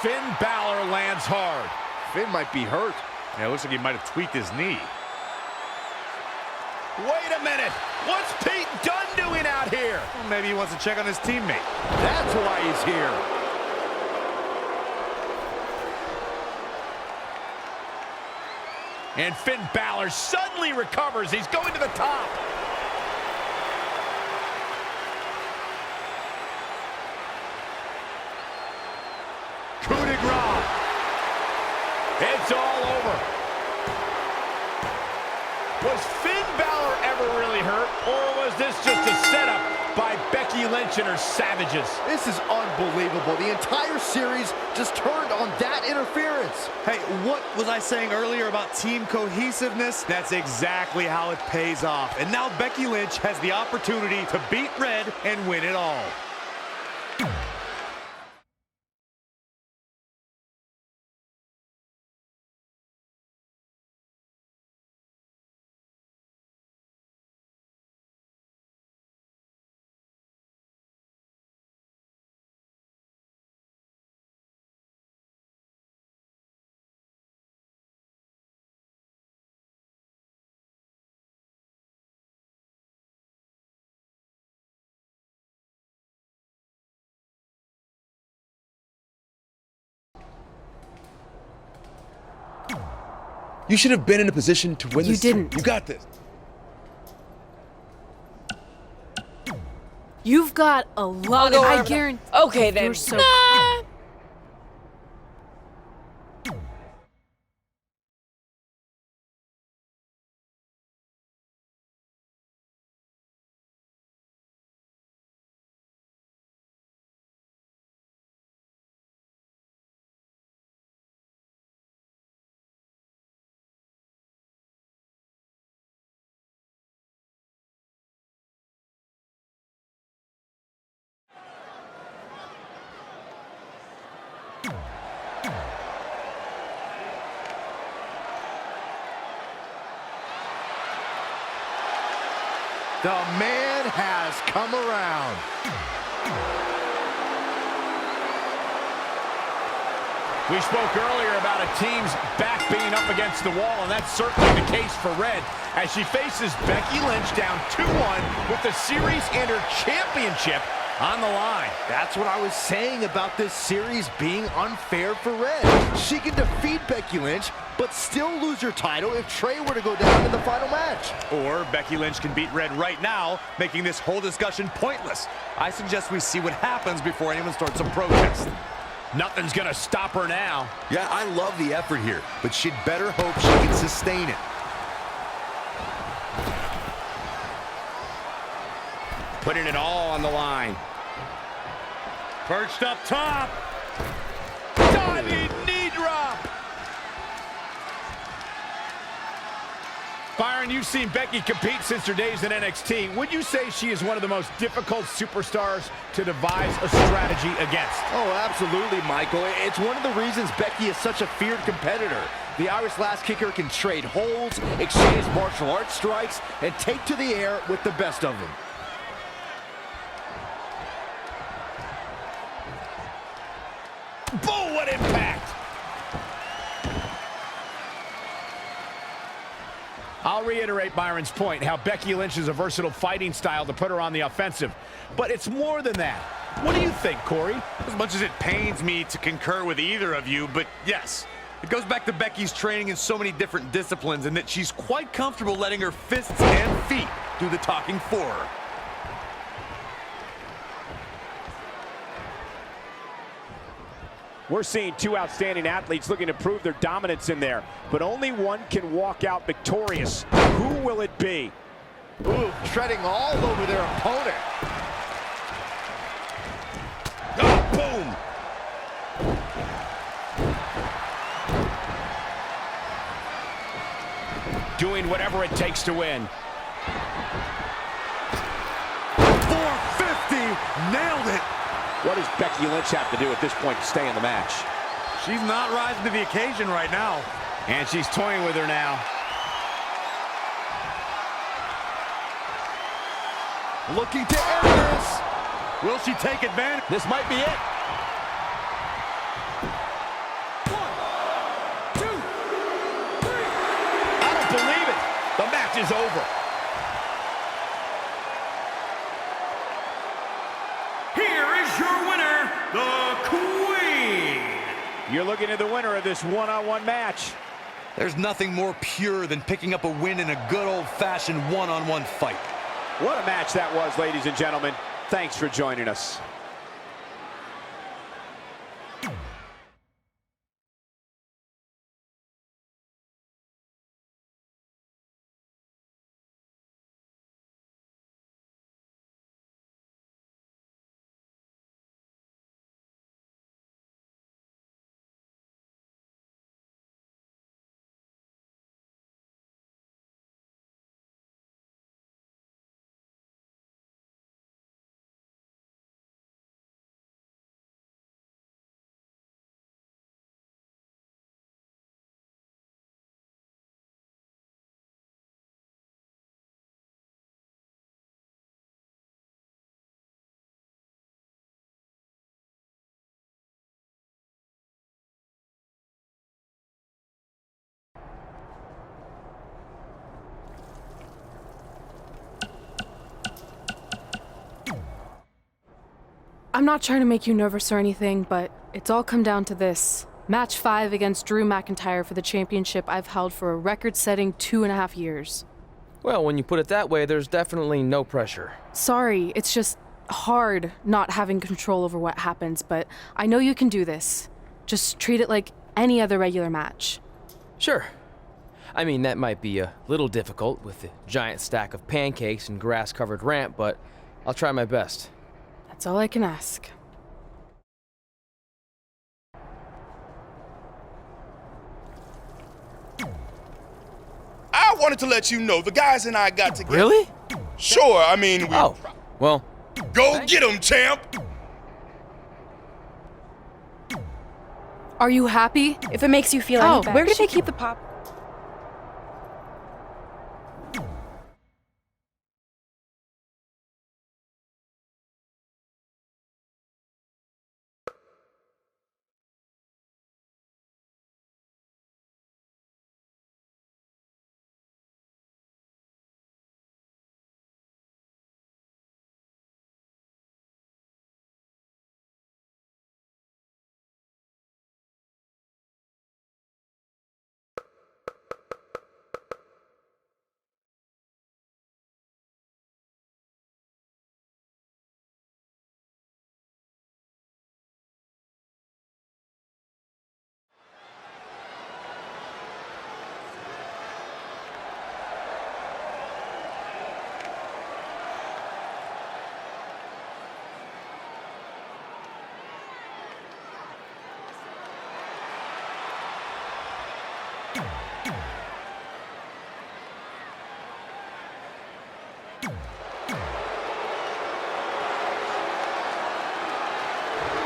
Finn Balor lands hard. Finn might be hurt. Yeah, it looks like he might have tweaked his knee. Wait a minute. What's Pete Dunne doing out here? Well, maybe he wants to check on his teammate. That's why he's here. And Finn Balor suddenly recovers. He's going to the top. Coup de grace. It's all over. Was Finn Balor ever really hurt, or was this just a setup by Becky Lynch and her savages? This is unbelievable. The entire series just turned on that interference. Hey, what was I saying earlier about team cohesiveness? That's exactly how it pays off. And now Becky Lynch has the opportunity to beat Red and win it all. You should have been in a position to win this. You didn't. You got this. You've got a lot of... I guarantee... Okay, then. You're so... Nah. The man has come around. We spoke earlier about a team's back being up against the wall, and that's certainly the case for Red as she faces Becky Lynch down 2-1 with the series and her championship on the line. That's what I was saying about this series being unfair for Red. She can defeat Becky Lynch, but still lose her title if Trey were to go down in the final match. Or Becky Lynch can beat Red right now, making this whole discussion pointless. I suggest we see what happens before anyone starts a protest. Nothing's gonna stop her now. Yeah, I love the effort here, but she'd better hope she can sustain it. Putting it all on the line. Perched up top. Diving knee drop. Byron, you've seen Becky compete since her days in NXT. Would you say she is one of the most difficult superstars to devise a strategy against? Oh, absolutely, Michael. It's one of the reasons Becky is such a feared competitor. The Irish Last Kicker can trade holds, exchange martial arts strikes, and take to the air with the best of them. Boom, what impact! I'll reiterate Byron's point, how Becky Lynch is a versatile fighting style to put her on the offensive. But it's more than that. What do you think, Corey? As much as it pains me to concur with either of you, but yes, it goes back to Becky's training in so many different disciplines and that she's quite comfortable letting her fists and feet do the talking for her. We're seeing two outstanding athletes looking to prove their dominance in there, but only one can walk out victorious. Who will it be? Ooh, treading all over their opponent. Oh, boom! Doing whatever it takes to win. 450, nailed it. What does Becky Lynch have to do at this point to stay in the match? She's not rising to the occasion right now. And she's toying with her now. Looking to end this. Will she take advantage? This might be it. is your winner, the Queen. You're looking at the winner of this one-on-one match. There's nothing more pure than picking up a win in a good old-fashioned one-on-one fight. What a match that was, ladies and gentlemen. Thanks for joining us. I'm not trying to make you nervous or anything, but it's all come down to this. Match 5 against Drew McIntyre for the championship I've held for a record-setting 2.5 years. Well, when you put it that way, there's definitely no pressure. Sorry, it's just hard not having control over what happens, but I know you can do this. Just treat it like any other regular match. Sure. I mean, that might be a little difficult with the giant stack of pancakes and grass-covered ramp, but I'll try my best. That's all I can ask. I wanted to let you know the guys and I got together. Really? Sure, I mean, we... Oh, well... Go get him, champ! Are you happy? If it makes you feel any better. Where did they keep the pop?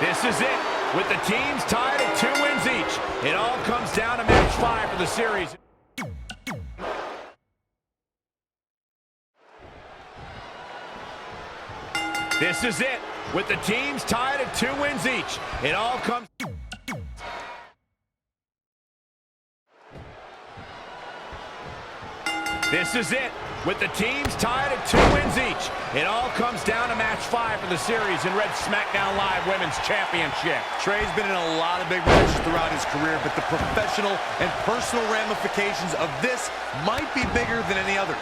This is it, with the teams tied at 2 wins each. It all comes down to match 5 for the series. This is it, with the teams tied at 2 wins each. It all comes... This is it, with the teams tied at 2 wins each. It all comes down to match 5 for the series in Red SmackDown Live Women's Championship. Trey's been in a lot of big matches throughout his career, but the professional and personal ramifications of this might be bigger than any other.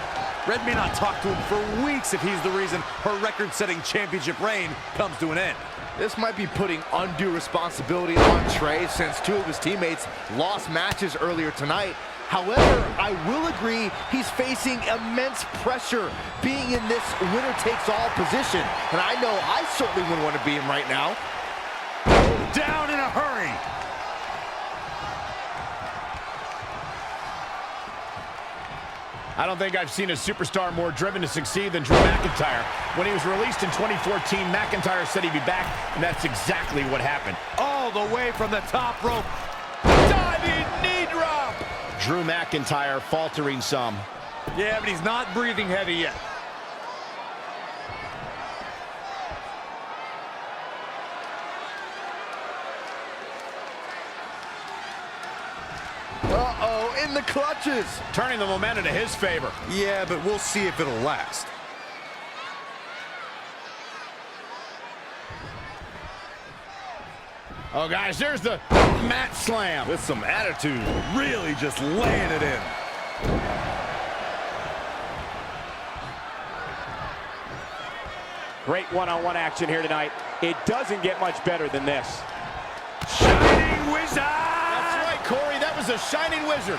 Red may not talk to him for weeks if he's the reason her record-setting championship reign comes to an end. This might be putting undue responsibility on Trey since 2 of his teammates lost matches earlier tonight. However, I will agree he's facing immense pressure being in this winner-takes-all position. And I know I certainly wouldn't want to be him right now. Down in a hurry. I don't think I've seen a superstar more driven to succeed than Drew McIntyre. When he was released in 2014, McIntyre said he'd be back, and that's exactly what happened. All the way from the top rope. Diving knee drop. Drew McIntyre faltering some. Yeah, but he's not breathing heavy yet. Uh-oh, in the clutches. Turning the momentum to his favor. Yeah, but we'll see if it'll last. Oh, guys, there's the mat slam. With some attitude, really just laying it in. Great one-on-one action here tonight. It doesn't get much better than this. Shining Wizard! That's right, Corey. That was a Shining Wizard.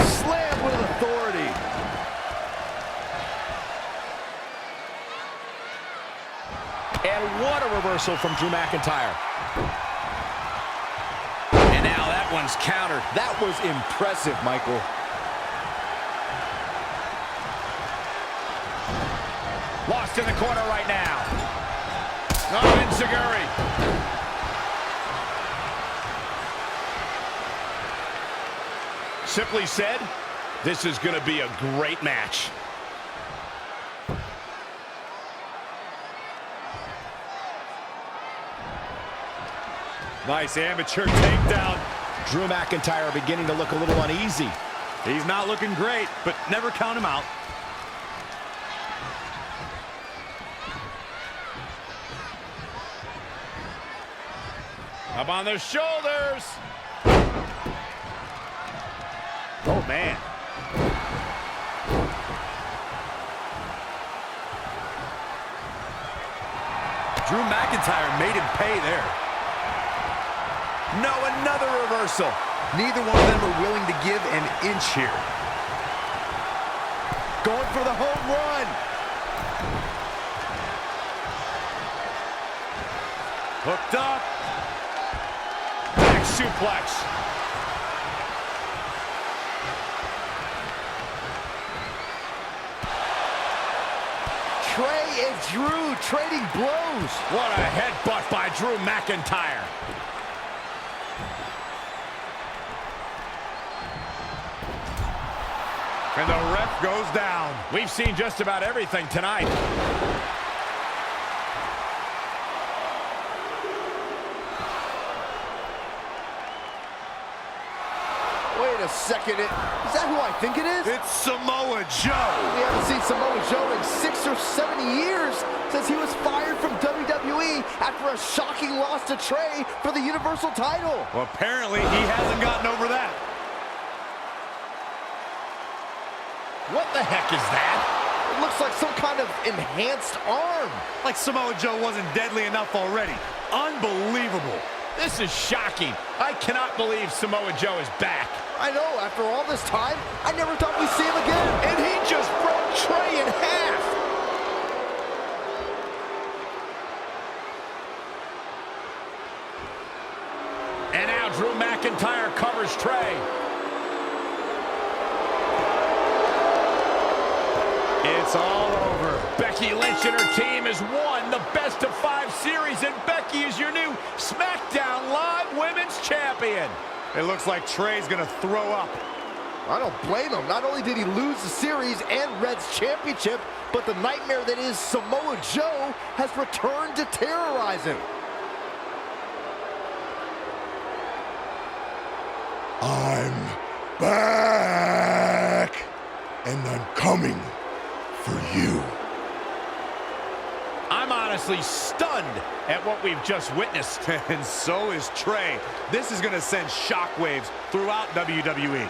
Slam with authority. And what a reversal from Drew McIntyre. And now that one's countered. That was impressive, Michael. Lost in the corner right now. Oh, Enziguri. Simply said, this is going to be a great match. Nice amateur takedown. Drew McIntyre beginning to look a little uneasy. He's not looking great, but never count him out. Up on the shoulders. Oh, man. Drew McIntyre made him pay there. No, another reversal. Neither one of them are willing to give an inch here. Going for the home run. Hooked up. Back suplex. Trey and Drew trading blows. What a headbutt by Drew McIntyre. And the ref goes down. We've seen just about everything tonight. Wait a second. Is that who I think it is? It's Samoa Joe. We haven't seen Samoa Joe in 6 or 7 years since he was fired from WWE after a shocking loss to Trey for the Universal title. Well, apparently he hasn't gotten over that. What the heck is that? It looks like some kind of enhanced arm. Like Samoa Joe wasn't deadly enough already. Unbelievable. This is shocking. I cannot believe Samoa Joe is back. I know, after all this time, I never thought we'd see him again. And he just broke Trey in half. And now Drew McIntyre covers Trey. It's all over. Becky Lynch and her team has won the best-of-5 series, and Becky is your new SmackDown Live Women's Champion. It looks like Trey's gonna throw up. I don't blame him. Not only did he lose the series and Red's championship, but the nightmare that is Samoa Joe has returned to terrorize him. I'm back, and I'm coming for you. I'm honestly stunned at what we've just witnessed. And so is Trey. This is gonna send shockwaves throughout WWE.